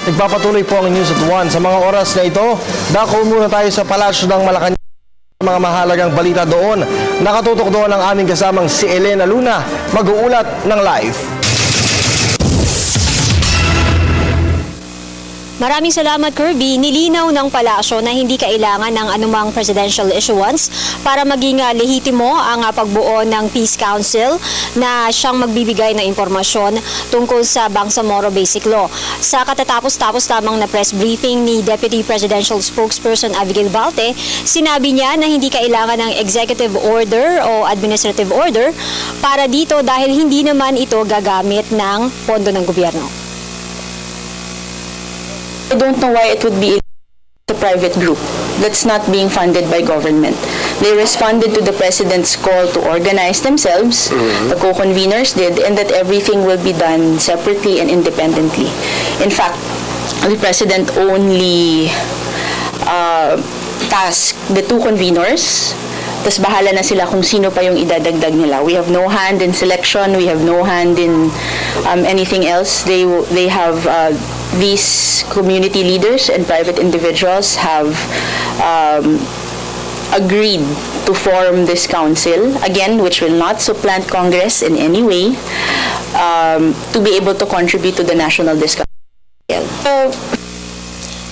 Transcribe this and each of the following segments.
Nagpapatuloy po ang News at 1. Sa mga oras na ito, dako muna tayo sa palasyo ng Malacanang. Mga mahalagang balita doon. Nakatutok doon ang aming kasamang si Elena Luna, mag-uulat ng live. Maraming salamat, Kirby. Nilinaw ng palasyo na hindi kailangan ng anumang presidential issuance para maging lehitimo ang pagbuo ng Peace Council na siyang magbibigay ng impormasyon tungkol sa Bangsamoro Basic Law. Sa katatapos-tapos lamang na press briefing ni Deputy Presidential Spokesperson Abigail Balte, sinabi niya na hindi kailangan ng executive order o administrative order para dito dahil hindi naman ito gagamit ng pondo ng gobyerno. I don't know why it would be a private group that's not being funded by government. They responded to the president's call to organize themselves, the co-conveners did, and that everything will be done separately and independently. In fact, the president only tasked the two conveners, tas bahala na sila kung sino pa yung idadagdag nila. We have no hand in selection, we have no hand in anything else. They have these community leaders and private individuals have agreed to form this council, again, which will not supplant Congress in any way, to be able to contribute to the national discussion.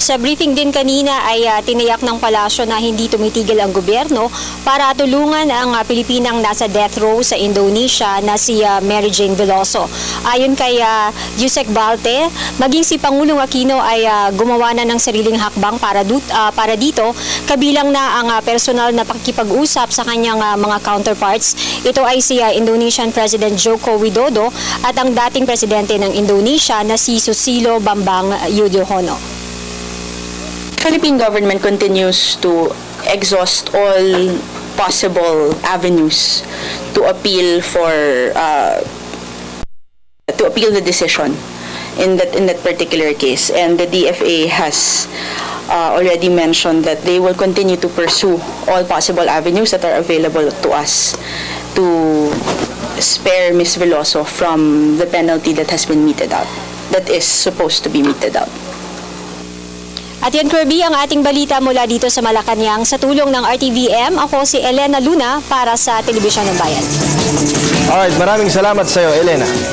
Sa briefing din kanina ay tiniyak ng palasyo na hindi tumitigil ang gobyerno para tulungan ang Pilipinang nasa death row sa Indonesia na si Mary Jane Veloso. Ayon kay Yusek Balte, maging si Pangulong Aquino ay gumawa na ng sariling hakbang para dito, kabilang na ang personal na pakikipag-usap sa kanyang mga counterparts. Ito ay si Indonesian President Joko Widodo at ang dating presidente ng Indonesia na si Susilo Bambang Yudhoyono. Philippine government continues to exhaust all possible avenues to appeal the decision in that particular case, and the DFA has already mentioned that they will continue to pursue all possible avenues that are available to us to spare Ms. Veloso from the penalty that has been meted out, that is supposed to be meted out. At yan, Kirby, ang ating balita mula dito sa Malacanang. Sa tulong ng RTVM, ako si Elena Luna para sa Telebisyon ng Bayan. Alright, maraming salamat sa iyo, Elena.